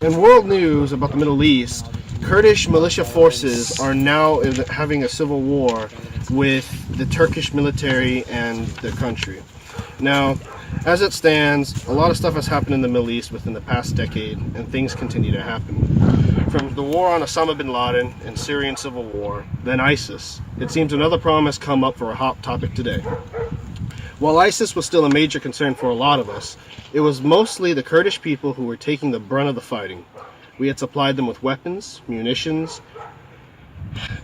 In world news about the Middle East, Kurdish militia forces are now having a civil war with the Turkish military and the country. Now, as it stands, a lot of stuff has happened in the Middle East within the past decade, and things continue to happen. From the war on Osama bin Laden and Syrian civil war, then ISIS, it seems another problem has come up for a hot topic today. While ISIS was still a major concern for a lot of us, it was mostly the Kurdish people who were taking the brunt of the fighting. We had supplied them with weapons, munitions,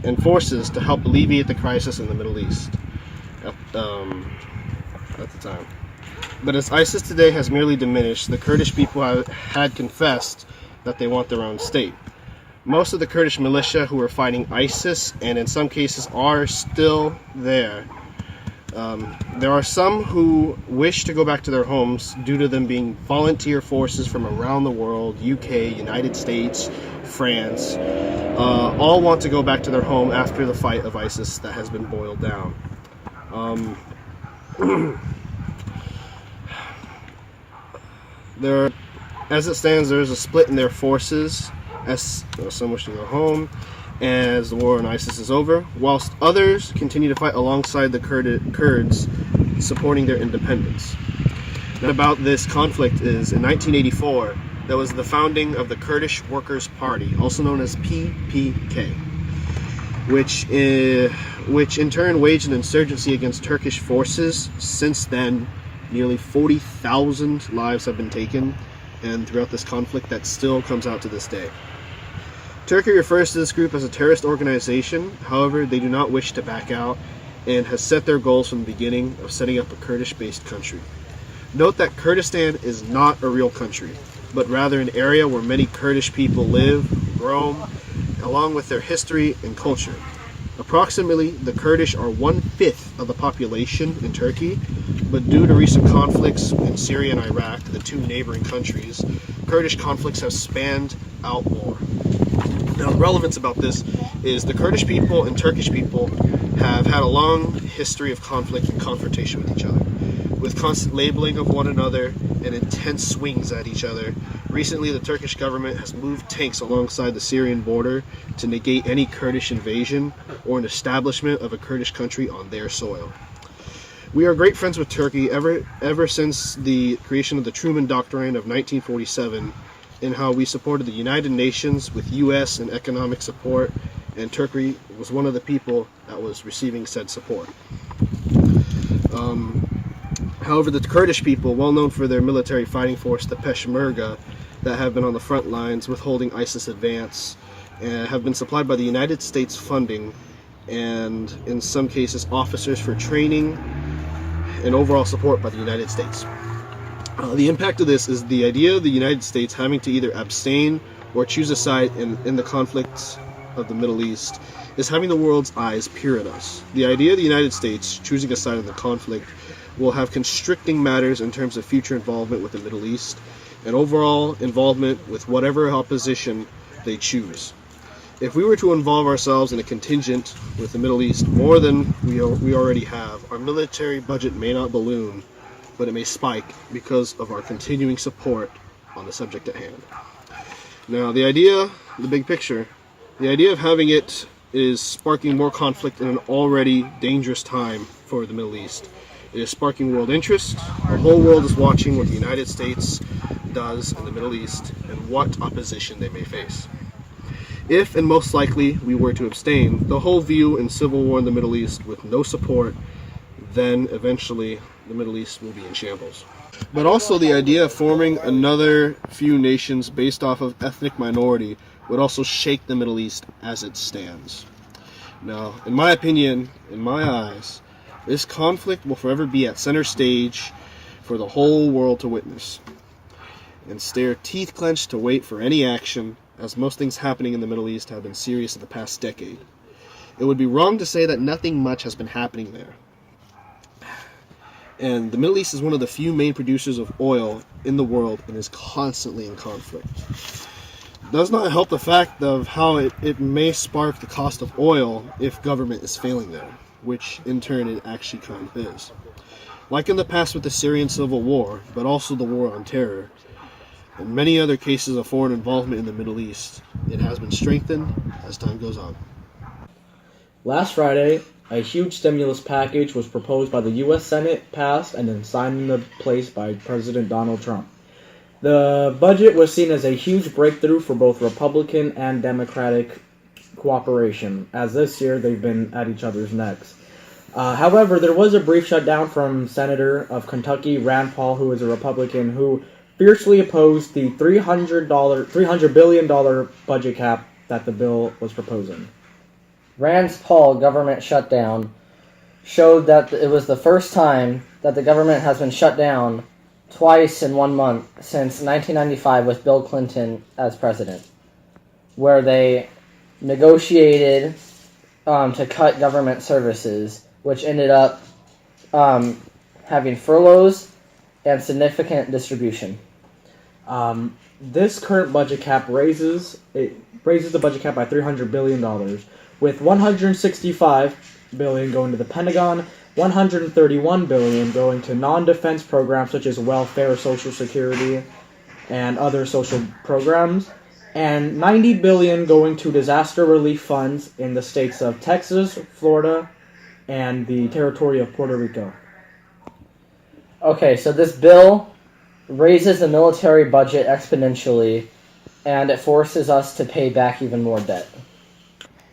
and forces to help alleviate the crisis in the Middle East at the time. But as ISIS today has merely diminished, the Kurdish people had confessed that they want their own state. Most of the Kurdish militia who were fighting ISIS, and in some cases are still there. There are some who wish to go back to their homes due to them being volunteer forces from around the world, UK, United States, France, all want to go back to their home after the fight of ISIS that has been boiled down. As it stands, there is a split in their forces, as some wish to go home as the war on ISIS is over, whilst others continue to fight alongside the Kurds, supporting their independence. And about this conflict is, in 1984, there was the founding of the Kurdish Workers' Party, also known as PPK, which in turn waged an insurgency against Turkish forces. Since then, nearly 40,000 lives have been taken, and throughout this conflict that still comes out to this day. Turkey refers to this group as a terrorist organization. However, they do not wish to back out and has set their goals from the beginning of setting up a Kurdish-based country. Note that Kurdistan is not a real country, but rather an area where many Kurdish people live, roam, along with their history and culture. Approximately, the Kurdish are 1/5 of the population in Turkey, but due to recent conflicts in Syria and Iraq, the two neighboring countries, Kurdish conflicts have spanned out more. Now, the relevance about this is the Kurdish people and Turkish people have had a long history of conflict and confrontation with each other, with constant labeling of one another and intense swings at each other. Recently, the Turkish government has moved tanks alongside the Syrian border to negate any Kurdish invasion or an establishment of a Kurdish country on their soil. We are great friends with Turkey ever since the creation of the Truman Doctrine of 1947, in how we supported the United Nations with U.S. and economic support, and Turkey was one of the people that was receiving said support. However, the Kurdish people, well known for their military fighting force, the Peshmerga, that have been on the front lines withholding ISIS advance, have been supplied by the United States funding, and in some cases officers for training and overall support by the United States. The impact of this is the idea of the United States having to either abstain or choose a side in the conflicts of the Middle East is having the world's eyes peer at us. The idea of the United States choosing a side in the conflict will have constricting matters in terms of future involvement with the Middle East and overall involvement with whatever opposition they choose. If we were to involve ourselves in a contingent with the Middle East more than we already have, our military budget may not balloon, but it may spike because of our continuing support on the subject at hand. Now, the big picture, the idea of having it is sparking more conflict in an already dangerous time for the Middle East. It is sparking world interest. The whole world is watching what the United States does in the Middle East and what opposition they may face. If, and most likely, we were to abstain, the whole view in civil war in the Middle East with no support, then eventually the Middle East will be in shambles. But also the idea of forming another few nations based off of ethnic minority would also shake the Middle East as it stands. Now, in my opinion, in my eyes, this conflict will forever be at center stage for the whole world to witness and stare teeth clenched to wait for any action, as most things happening in the Middle East have been serious in the past decade. It would be wrong to say that nothing much has been happening there. And the Middle East is one of the few main producers of oil in the world and is constantly in conflict. It does not help the fact of how it may spark the cost of oil if government is failing there, which in turn it actually kind of is. Like in the past with the Syrian civil war, but also the war on terror, and many other cases of foreign involvement in the Middle East. It has been strengthened as time goes on. Last Friday, a huge stimulus package was proposed by the U.S. Senate, passed, and then signed into place by President Donald Trump. The budget was seen as a huge breakthrough for both Republican and Democratic cooperation, as this year they've been at each other's necks. However, there was a brief shutdown from Senator of Kentucky, Rand Paul, who is a Republican, who fiercely opposed the $300 billion budget cap that the bill was proposing. Rand Paul government shutdown showed that it was the first time that the government has been shut down twice in 1 month since 1995 with Bill Clinton as president, where they negotiated to cut government services, which ended up having furloughs and significant distribution. This current budget cap raises the budget cap by $300 billion, with $165 billion going to the Pentagon, $131 billion going to non-defense programs such as welfare, Social Security, and other social programs, and $90 billion going to disaster relief funds in the states of Texas, Florida, and the territory of Puerto Rico. Okay, so this bill raises the military budget exponentially, and it forces us to pay back even more debt.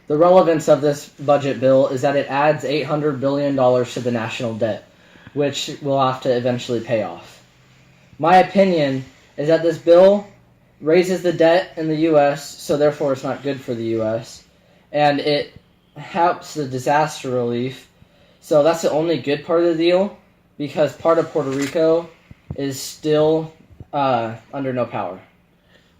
The relevance of this budget bill is that it adds $800 billion to the national debt, which we'll have to eventually pay off. My opinion is that this bill raises the debt in the U.S., so therefore it's not good for the U.S., and it helps the disaster relief, so that's the only good part of the deal, because part of Puerto Rico is still under no power.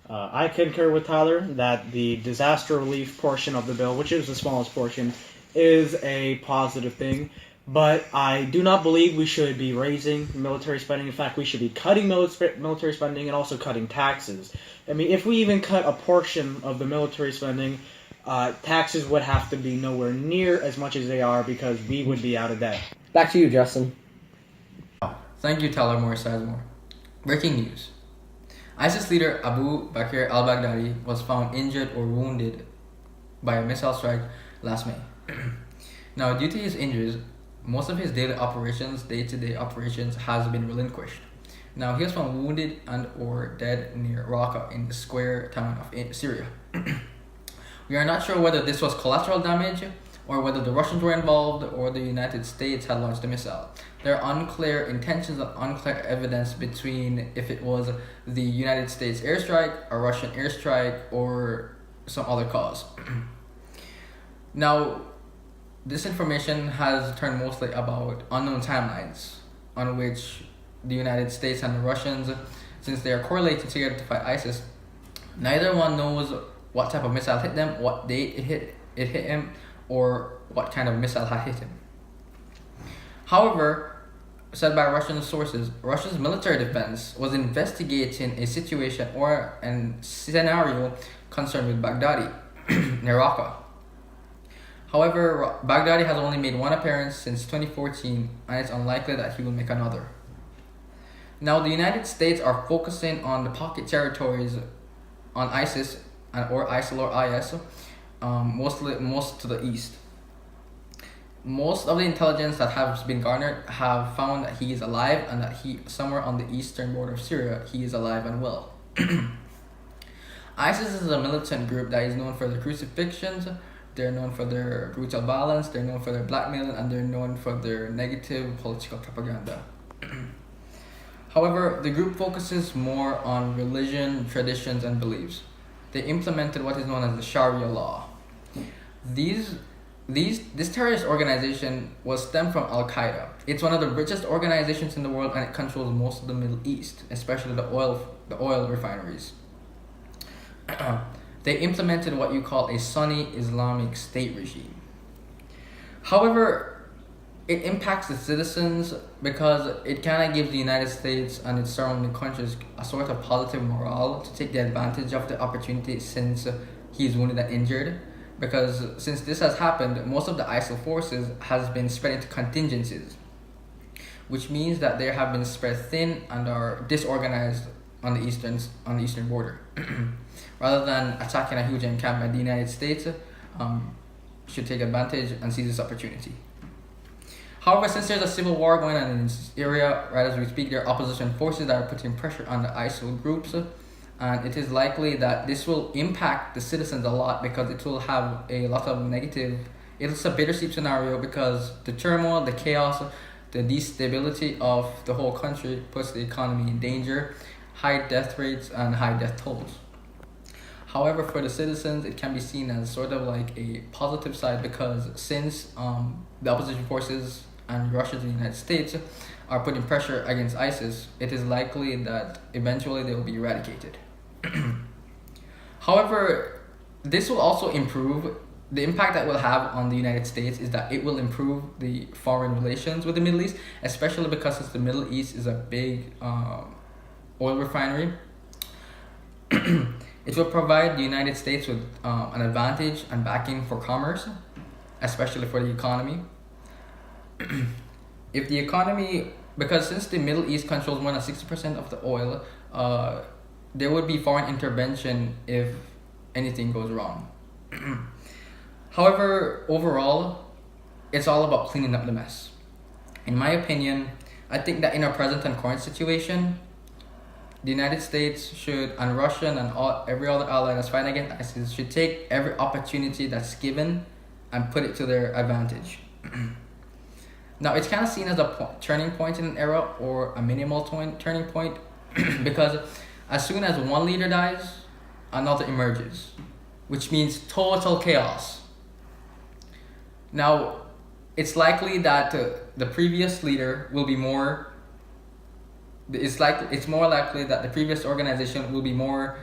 I concur with Tyler that the disaster relief portion of the bill, which is the smallest portion, is a positive thing. But I do not believe we should be raising military spending. In fact, we should be cutting military spending and also cutting taxes. I mean, if we even cut a portion of the military spending, taxes would have to be nowhere near as much as they are because we would be out of debt. Back to you, Justin. Thank you, Tyler Morris Sizemore. Breaking news. ISIS leader Abu Bakr al-Baghdadi was found injured or wounded by a missile strike last May. Now, due to his injuries, most of his day-to-day operations has been relinquished. Now, he was found wounded and or dead near Raqqa in the square town of Syria. We are not sure whether this was collateral damage or whether the Russians were involved or the United States had launched the missile. There are unclear intentions and unclear evidence between if it was the United States airstrike, a Russian airstrike, or some other cause. Now, this information has turned mostly about unknown timelines on which the United States and the Russians, since they are correlated together to fight ISIS, neither one knows what type of missile hit them, what date it hit him, or what kind of missile had hit him. However, said by Russian sources, Russia's military defense was investigating a situation or a scenario concerned with Baghdadi, near Raqqa. However, Baghdadi has only made one appearance since 2014, and it's unlikely that he will make another. Now, the United States are focusing on the pocket territories on ISIS or ISIL or IS, most to the east. Most of the intelligence that has been garnered have found that he is alive and that he somewhere on the eastern border of Syria he is alive and well. ISIS is a militant group that is known for their crucifixions, they're known for their brutal violence, they're known for their blackmailing, and they're known for their negative political propaganda. However, the group focuses more on religion, traditions, and beliefs. They implemented what is known as the Sharia law. This terrorist organization was stemmed from Al-Qaeda. It's one of the richest organizations in the world, and it controls most of the Middle East, especially the oil refineries. They implemented what you call a Sunni Islamic State regime. However, it impacts the citizens because it kind of gives the United States and its surrounding countries a sort of positive morale to take the advantage of the opportunity since he is wounded and injured. Because since this has happened, most of the ISIL forces has been spread into contingencies, which means that they have been spread thin and are disorganized on the eastern border. Rather than attacking a huge encampment, the United States should take advantage and seize this opportunity. However, since there's a civil war going on in this area, right as we speak, there are opposition forces that are putting pressure on the ISIL groups, and it is likely that this will impact the citizens a lot because it will have a lot of negative. It's a bittersweet scenario because the turmoil, the chaos, the instability of the whole country puts the economy in danger, high death rates, and high death tolls. However, for the citizens, it can be seen as sort of like a positive side because since the opposition forces and Russia and the United States are putting pressure against ISIS, it is likely that eventually they will be eradicated. However, this will also improve. The impact that will have on the United States is that it will improve the foreign relations with the Middle East, especially because since the Middle East is a big oil refinery. It will provide the United States with an advantage and backing for commerce, especially for the economy. If the economy, because since the Middle East controls more than 60% of the oil, there would be foreign intervention if anything goes wrong. However, overall, it's all about cleaning up the mess. In my opinion, I think that in our present and current situation, the United States should, and Russia and every other ally that's fighting against ISIS should take every opportunity that's given and put it to their advantage. Now, it's kind of seen as a turning point in an era or a minimal turning point because as soon as one leader dies, another emerges, which means total chaos. Now, it's likely that the previous leader will be more. It's more likely that the previous organization will be more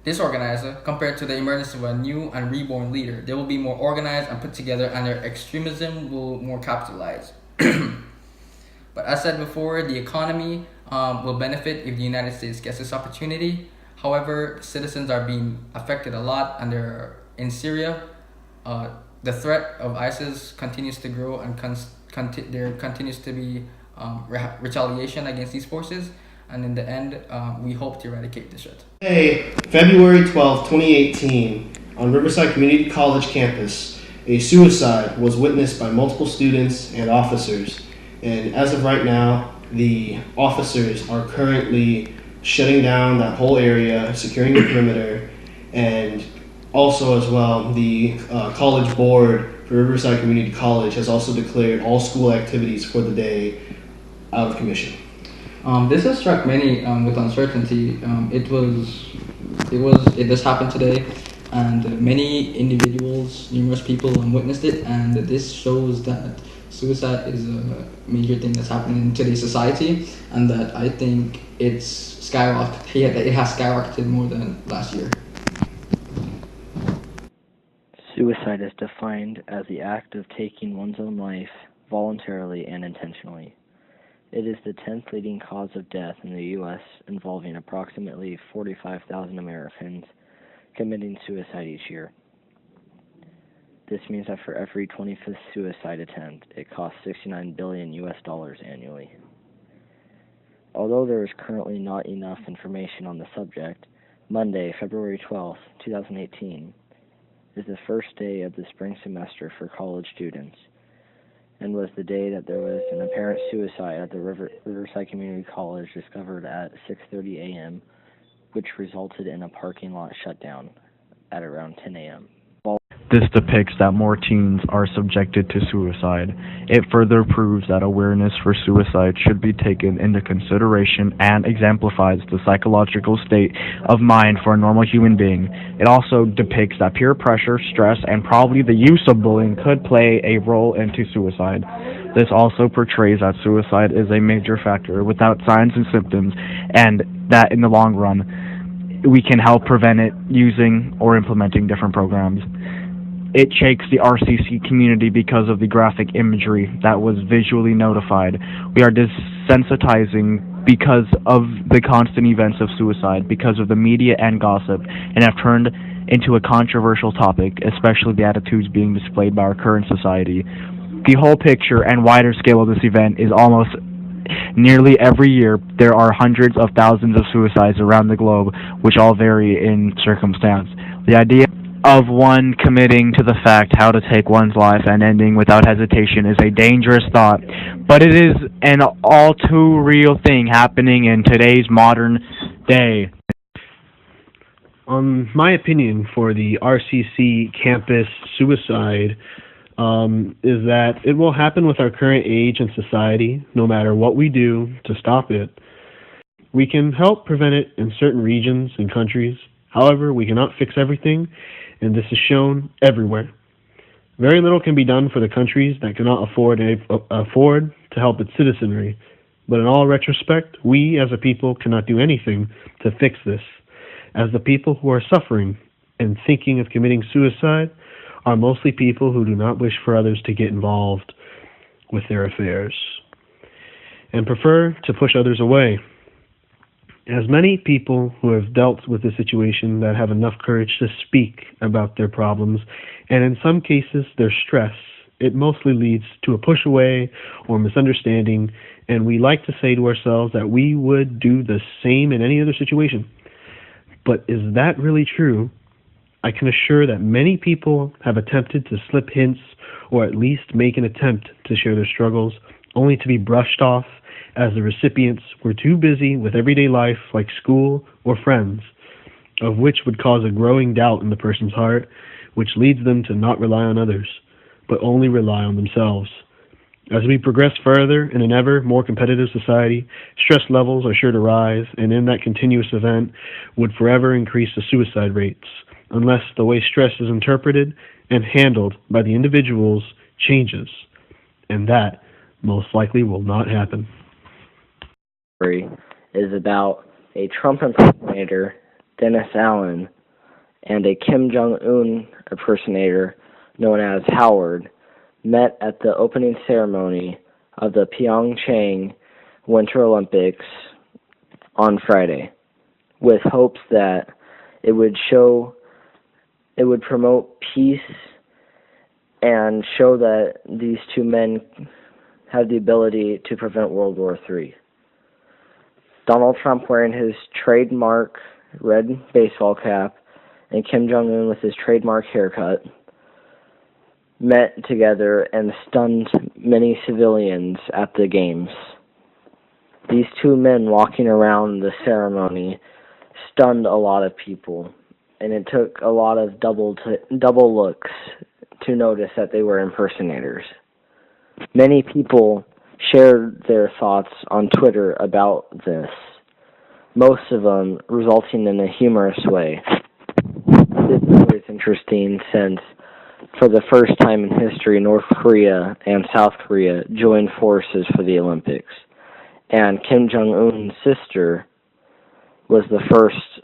disorganized compared to the emergence of a new and reborn leader. They will be more organized and put together, and their extremism will more capitalize. But as said before, the economy will benefit if the United States gets this opportunity. However, citizens are being affected a lot, and they're in Syria. The threat of ISIS continues to grow, and there continues to be retaliation against these forces. And in the end, we hope to eradicate this shit. Today, February 12, 2018, on Riverside Community College campus, a suicide was witnessed by multiple students and officers. And as of right now, the officers are currently shutting down that whole area, securing the perimeter, and also as well, the college board for Riverside Community College has also declared all school activities for the day out of commission. This has struck many with uncertainty. This happened today, and many individuals, numerous people witnessed it, and this shows that suicide is a major thing that's happening in today's society, and that I think it has skyrocketed more than last year. Suicide is defined as the act of taking one's own life voluntarily and intentionally. It is the 10th leading cause of death in the U.S., involving approximately 45,000 Americans committing suicide each year. This means that for every 25th suicide attempt, it costs $69 billion annually. Although there is currently not enough information on the subject, Monday, February 12, 2018, is the first day of the spring semester for college students, and was the day that there was an apparent suicide at the Riverside Community College discovered at 6:30 a.m., which resulted in a parking lot shutdown at around 10 a.m. This depicts that more teens are subjected to suicide. It further proves that awareness for suicide should be taken into consideration and exemplifies the psychological state of mind for a normal human being. It also depicts that peer pressure, stress, and probably the use of bullying could play a role into suicide. This also portrays that suicide is a major factor without signs and symptoms, and that in the long run, we can help prevent it using or implementing different programs. It shakes the RCC community because of the graphic imagery that was visually notified. We are desensitizing because of the constant events of suicide, because of the media and gossip, and have turned into a controversial topic, especially the attitudes being displayed by our current society. The whole picture and wider scale of this event is almost nearly every year there are hundreds of thousands of suicides around the globe, which all vary in circumstance. The idea of one committing to the fact how to take one's life and ending without hesitation is a dangerous thought, but it is an all too real thing happening in today's modern day. My opinion for the RCC campus suicide is that it will happen with our current age and society, no matter what we do to stop it. We can help prevent it in certain regions and countries. However, we cannot fix everything, and this is shown everywhere. Very little can be done for the countries that cannot afford to help its citizenry. But in all retrospect, we as a people cannot do anything to fix this, as the people who are suffering and thinking of committing suicide are mostly people who do not wish for others to get involved with their affairs and prefer to push others away. As many people who have dealt with the situation that have enough courage to speak about their problems, and in some cases their stress, it mostly leads to a push away or misunderstanding, and we like to say to ourselves that we would do the same in any other situation. But is that really true? I can assure that many people have attempted to slip hints or at least make an attempt to share their struggles, only to be brushed off as the recipients were too busy with everyday life like school or friends, of which would cause a growing doubt in the person's heart, which leads them to not rely on others, but only rely on themselves. As we progress further in an ever more competitive society, stress levels are sure to rise, and in that continuous event would forever increase the suicide rates, unless the way stress is interpreted and handled by the individuals changes, and that most likely will not happen. Is about a Trump impersonator, Dennis Allen, and a Kim Jong-un impersonator known as Howard met at the opening ceremony of the Pyeongchang Winter Olympics on Friday, with hopes that it would promote peace and show that these two men have the ability to prevent World War III. Donald Trump wearing his trademark red baseball cap and Kim Jong-un with his trademark haircut met together and stunned many civilians at the games. These two men walking around the ceremony stunned a lot of people, and it took a lot of double looks to notice that they were impersonators. Many people shared their thoughts on Twitter about this, most of them resulting in a humorous way. This story is interesting since, for the first time in history, North Korea and South Korea joined forces for the Olympics, and Kim Jong-un's sister was the first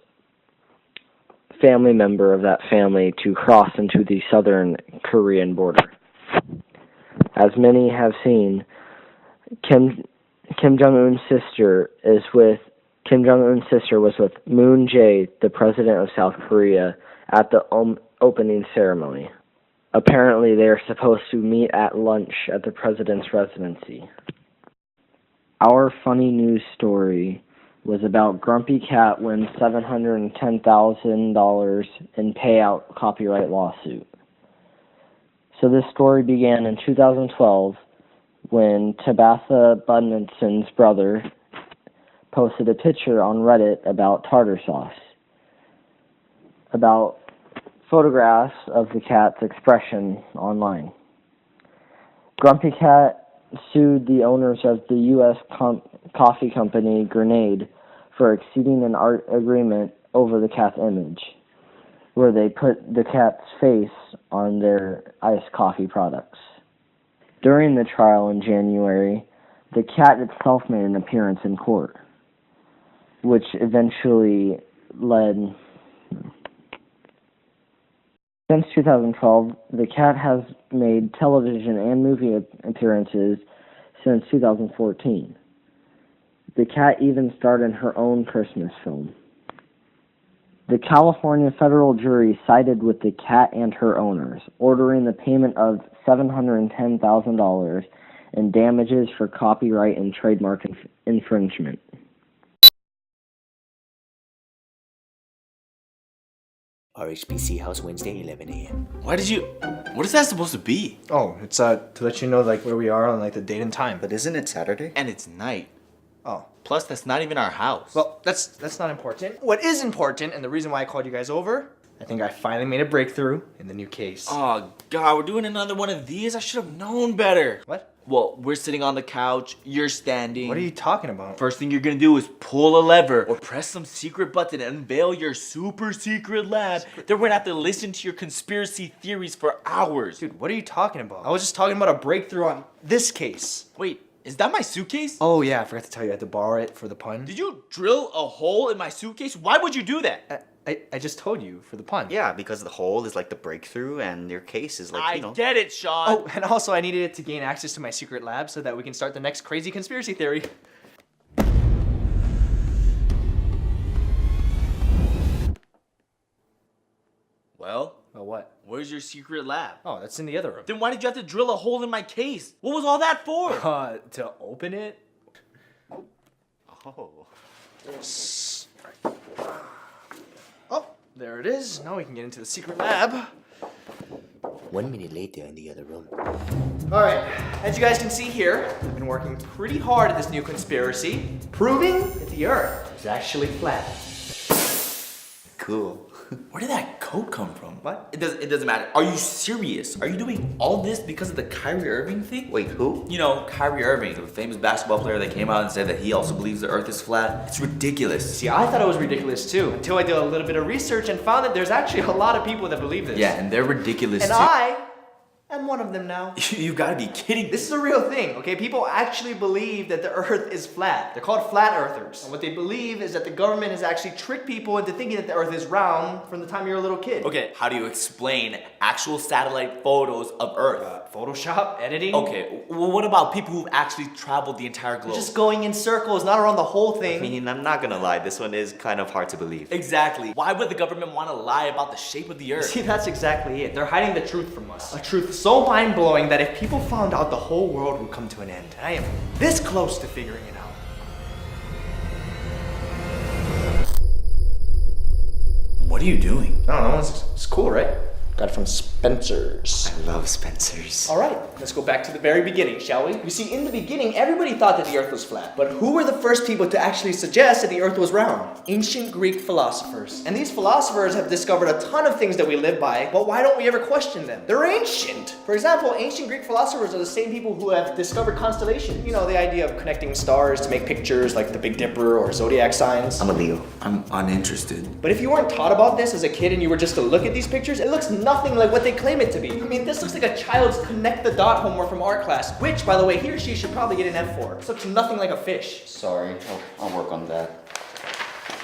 family member of that family to cross into the southern Korean border. As many have seen, Kim Jong-un's sister was with Moon Jae, the president of South Korea, at the opening ceremony. Apparently, they are supposed to meet at lunch at the president's residency. Our funny news story was about Grumpy Cat wins $710,000 in payout copyright lawsuit. So this story began in 2012 when Tabitha Budnitzon's brother posted a picture on Reddit about tartar sauce, about photographs of the cat's expression online. Grumpy Cat sued the owners of the U.S. coffee company Grenade for exceeding an art agreement over the cat's image, where they put the cat's face on their iced coffee products. During the trial in January, the cat itself made an appearance in court, which eventually led... Since 2012, the cat has made television and movie appearances since 2014. The cat even starred in her own Christmas film. The California federal jury sided with the cat and her owners, ordering the payment of $710,000 and damages for copyright and trademark infringement. RHBC House Wednesday, 11 a.m. What is that supposed to be? Oh, it's to let you know like where we are on like the date and time. But isn't it Saturday? And it's night. Oh. Plus, that's not even our house. Well, that's not important. What is important, and the reason why I called you guys over, I think I finally made a breakthrough in the new case. Oh, God, we're doing another one of these? I should have known better. What? Well, we're sitting on the couch, you're standing. What are you talking about? First thing you're gonna do is pull a lever or press some secret button and unveil your super secret lab. Then we're gonna have to listen to your conspiracy theories for hours. Dude, what are you talking about? I was just talking about a breakthrough on this case. Wait, is that my suitcase? Oh yeah, I forgot to tell you I had to borrow it for the pun. Did you drill a hole in my suitcase? Why would you do that? I just told you for the pun. Yeah, because the hole is like the breakthrough and your case is like, I you know. get it, Sean. Oh, and also I needed it to gain access to my secret lab so that we can start the next crazy conspiracy theory. Well, what? where's your secret lab? Oh, that's in the other room. Then why did you have to drill a hole in my case? What was all that for? To open it? Oh. Oh, there it is. Now we can get into the secret lab. 1 minute later in the other room. Alright, as you guys can see here, I've been working pretty hard at this new conspiracy, proving that the Earth is actually flat. Cool. Where did that coat come from? What? It doesn't matter. Are you serious? Are you doing all this because of the Kyrie Irving thing? Wait, who? You know, Kyrie Irving, the famous basketball player that came out and said that he also believes the earth is flat. It's ridiculous. See, I thought it was ridiculous too, until I did a little bit of research and found that there's actually a lot of people that believe this. Yeah, and they're ridiculous And too. I am one of them now. You gotta be kidding. This is a real thing, okay? People actually believe that the Earth is flat. They're called flat earthers. And what they believe is that the government has actually tricked people into thinking that the Earth is round from the time you're a little kid. Okay, how do you explain actual satellite photos of Earth? Photoshop, editing. Okay, well, what about people who've actually traveled the entire globe? Just going in circles, not around the whole thing. I mean, I'm not gonna lie, this one is kind of hard to believe. Exactly. Why would the government want to lie about the shape of the Earth? See, that's exactly it. They're hiding the truth from us. A truth so mind-blowing that if people found out, the whole world would come to an end. And I am this close to figuring it out. What are you doing? I don't know, it's cool, right? Got it from Spencer's. I love Spencer's. All right, let's go back to the very beginning, shall we? You see, in the beginning, everybody thought that the Earth was flat. But who were the first people to actually suggest that the Earth was round? Ancient Greek philosophers. And these philosophers have discovered a ton of things that we live by, but why don't we ever question them? They're ancient. For example, ancient Greek philosophers are the same people who have discovered constellations. You know, the idea of connecting stars to make pictures like the Big Dipper or zodiac signs. I'm a Leo. I'm uninterested. But if you weren't taught about this as a kid and you were just to look at these pictures, it looks nothing like what they claim it to be. I mean, this looks like a child's connect the dot homework from art class, which, by the way, he or she should probably get an F for. This looks nothing like a fish. Sorry, I'll work on that.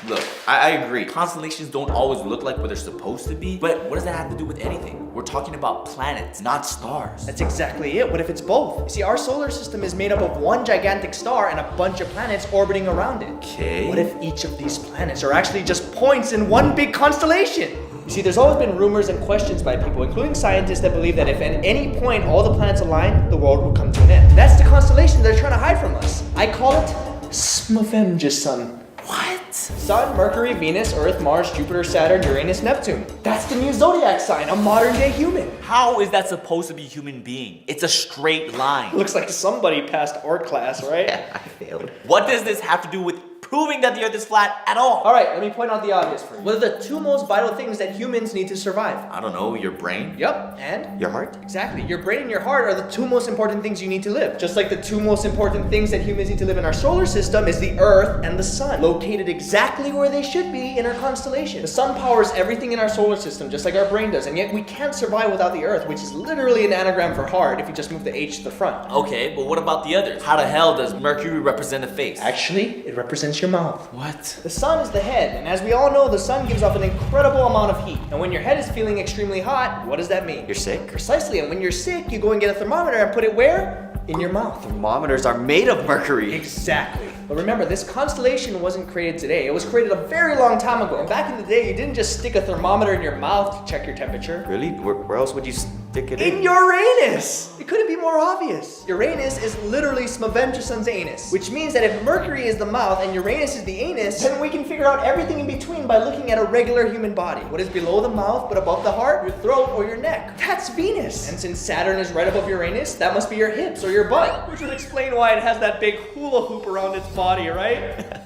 Look, I agree. Constellations don't always look like what they're supposed to be, but what does that have to do with anything? We're talking about planets, not stars. That's exactly it. What if it's both? You see, our solar system is made up of one gigantic star and a bunch of planets orbiting around it. Okay. What if each of these planets are actually just points in one big constellation? You see, there's always been rumors and questions by people, including scientists, that believe that if at any point all the planets align, the world will come to an end. That's the constellation they're trying to hide from us. I call it Smavemjason. What? Sun, Mercury, Venus, Earth, Mars, Jupiter, Saturn, Uranus, Neptune. That's the new zodiac sign, a modern day human. How is that supposed to be a human being? It's a straight line. Looks like somebody passed art class, right? I failed. What does this have to do with proving that the earth is flat at all? Alright, let me point out the obvious for you. What are the two most vital things that humans need to survive? I don't know, your brain? Yep, and? Your heart? Exactly. Your brain and your heart are the two most important things you need to live. Just like the two most important things that humans need to live in our solar system is the Earth and the Sun, located exactly where they should be in our constellation. The Sun powers everything in our solar system, just like our brain does, and yet we can't survive without the Earth, which is literally an anagram for heart if you just move the H to the front. Okay, but what about the others? How the hell does Mercury represent a face? Actually, it represents your mouth. What? The sun is the head, and as we all know, the sun gives off an incredible amount of heat. And when your head is feeling extremely hot, what does that mean? You're sick? Precisely, and when you're sick, you go and get a thermometer and put it where? In your mouth. Thermometers are made of mercury. Exactly. But remember, this constellation wasn't created today. It was created a very long time ago. And back in the day, you didn't just stick a thermometer in your mouth to check your temperature. Really? Where else would you stick it In Uranus! It couldn't be more obvious. Uranus is literally Smavemjason's anus, which means that if Mercury is the mouth and Uranus is the anus, then we can figure out everything in between by looking at a regular human body. What is below the mouth but above the heart? Your throat or your neck. That's Venus. And since Saturn is right above Uranus, that must be your hips or your butt, which would explain why it has that big hula hoop around its body, right?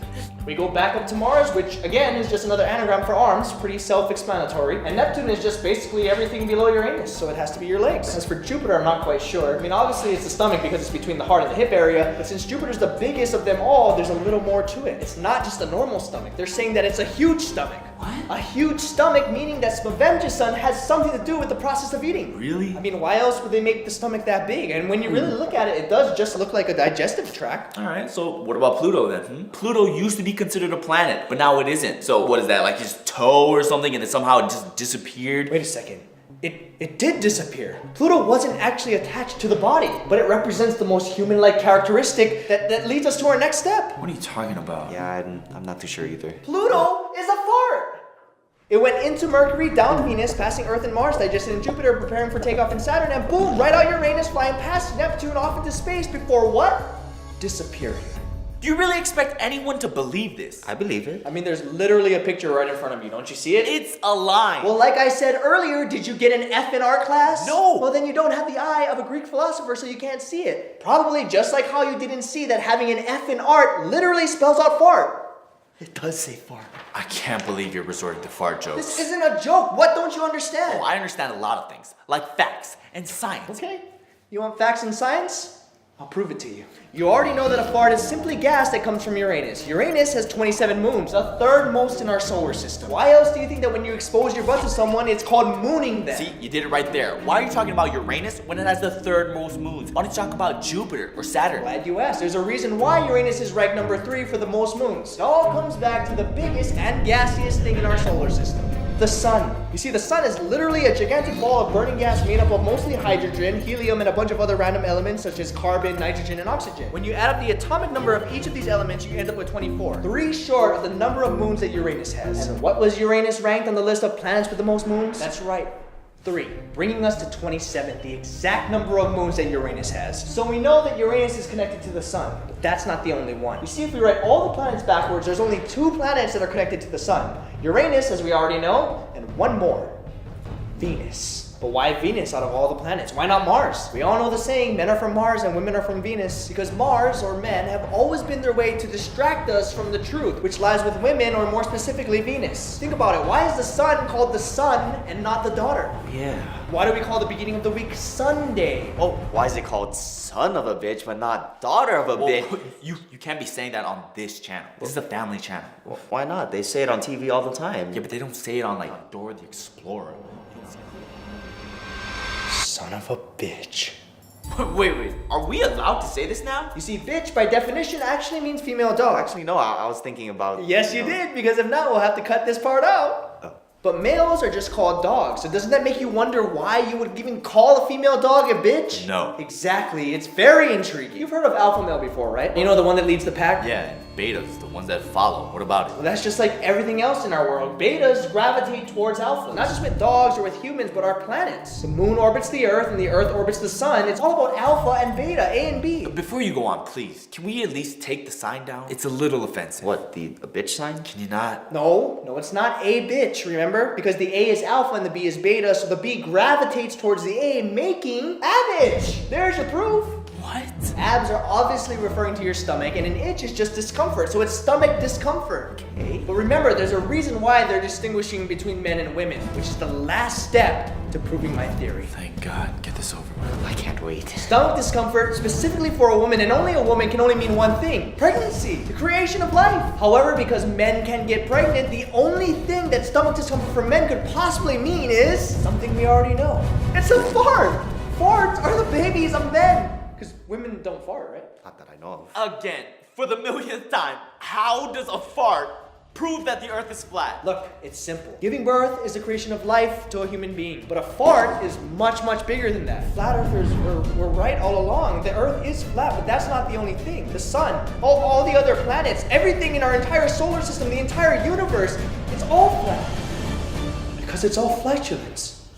We go back up to Mars, which again is just another anagram for arms, pretty self-explanatory. And Neptune is just basically everything below Uranus, so it has to be your legs. As for Jupiter, I'm not quite sure. I mean, obviously it's the stomach because it's between the heart and the hip area, but since Jupiter's the biggest of them all, there's a little more to it. It's not just a normal stomach. They're saying that it's a huge stomach. What? A huge stomach, meaning that Smavemjason has something to do with the process of eating. Really? I mean, why else would they make the stomach that big? And when you really look at it, it does just look like a digestive tract. Alright, so what about Pluto then? Pluto used to be considered a planet, but now it isn't. So what is that, like his toe or something, and then somehow it just disappeared? Wait a second. It did disappear. Pluto wasn't actually attached to the body, but it represents the most human-like characteristic that leads us to our next step. What are you talking about? Yeah, I'm not too sure either. Pluto is a fart! It went into Mercury, down Venus, passing Earth and Mars, digested in Jupiter, preparing for takeoff in Saturn, and boom, right out Uranus, flying past Neptune off into space before what? Disappearing. Do you really expect anyone to believe this? I believe it. I mean, there's literally a picture right in front of you. Don't you see it? It's a lie. Well, like I said earlier, did you get an F in art class? No. Well, then you don't have the eye of a Greek philosopher, so you can't see it. Probably just like how you didn't see that having an F in art literally spells out fart. It does say fart. I can't believe you're resorting to fart jokes. This isn't a joke. What don't you understand? Oh, I understand a lot of things, like facts and science. Okay. You want facts and science? I'll prove it to you. You already know that a fart is simply gas that comes from Uranus. Uranus has 27 moons, the third most in our solar system. Why else do you think that when you expose your butt to someone, it's called mooning them? See, you did it right there. Why are you talking about Uranus when it has the third most moons? Why don't you talk about Jupiter or Saturn? Glad you asked. There's a reason why Uranus is ranked number 3 for the most moons. It all comes back to the biggest and gaseous thing in our solar system. The sun. You see, the sun is literally a gigantic ball of burning gas made up of mostly hydrogen, helium, and a bunch of other random elements such as carbon, nitrogen, and oxygen. When you add up the atomic number of each of these elements, you end up with 24. 3 short of the number of moons that Uranus has. And what was Uranus ranked on the list of planets with the most moons? That's right. 3, bringing us to 27, the exact number of moons that Uranus has. So we know that Uranus is connected to the sun, but that's not the only one. You see, if we write all the planets backwards, there's only 2 planets that are connected to the sun. Uranus, as we already know, and one more, Venus. But why Venus out of all the planets? Why not Mars? We all know the saying, men are from Mars and women are from Venus, because Mars, or men, have always been their way to distract us from the truth, which lies with women, or more specifically, Venus. Think about it. Why is the sun called the sun and not the daughter? Yeah. Why do we call the beginning of the week Sunday? Oh, why is it called son of a bitch but not daughter of a bitch? You can't be saying that on this channel. This is a family channel. Well, why not? They say it on TV all the time. Yeah, but they don't say it on like Dora the Explorer. Son of a bitch. Wait. Are we allowed to say this now? You see, bitch by definition actually means female dog. Actually, no, I was thinking about... Yes, you did, because if not, we'll have to cut this part out. But males are just called dogs. So doesn't that make you wonder why you would even call a female dog a bitch? No. Exactly. It's very intriguing. You've heard of alpha male before, right? You know, the one that leads the pack? Yeah, and betas, the ones that follow. What about it? Well, that's just like everything else in our world. Betas gravitate towards alpha. Not just with dogs or with humans, but our planets. The moon orbits the earth and the earth orbits the sun. It's all about alpha and beta, A and B. Before you go on, please, can we at least take the sign down? It's a little offensive. What, a bitch sign? Can you not? No, it's not a bitch, remember? Because the A is alpha and the B is beta, so the B gravitates towards the A, making a bitch. There's your proof. What? Abs are obviously referring to your stomach, and an itch is just discomfort, so it's stomach discomfort. Okay. But remember, there's a reason why they're distinguishing between men and women, which is the last step to proving my theory. Thank God, get this over with. I can't wait. Stomach discomfort, specifically for a woman, and only a woman, can only mean one thing: pregnancy, the creation of life. However, because men can get pregnant, the only thing that stomach discomfort for men could possibly mean is something we already know. It's a fart. Farts are the babies of men. Because women don't fart, right? Not that I know of. Again, for the millionth time, how does a fart prove that the earth is flat? Look, it's simple. Giving birth is the creation of life to a human being. But a fart is much, much bigger than that. Flat earthers were right all along. The earth is flat, but that's not the only thing. The sun, all the other planets, everything in our entire solar system, the entire universe, it's all flat. Because it's all flatulence.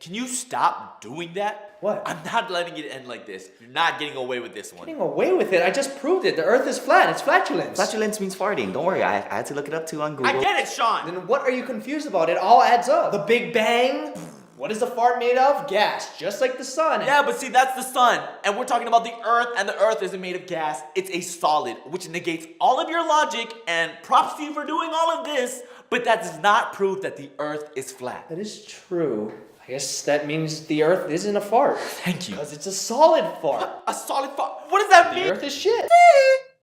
Can you stop doing that? What? I'm not letting it end like this. You're not getting away with this one. Getting away with it? I just proved it. The earth is flat. It's flatulence. Flatulence means farting. Don't worry, I had to look it up too on Google. I get it, Sean. Then what are you confused about? It all adds up. The Big Bang? What is the fart made of? Gas, just like the sun. Yeah, but see, that's the sun. And we're talking about the earth, and the earth isn't made of gas. It's a solid, which negates all of your logic, and props to you for doing all of this, but that does not prove that the earth is flat. That is true. I guess that means the earth isn't a fart. Thank you. Because it's a solid fart. A solid fart? What does that mean? The earth is shit.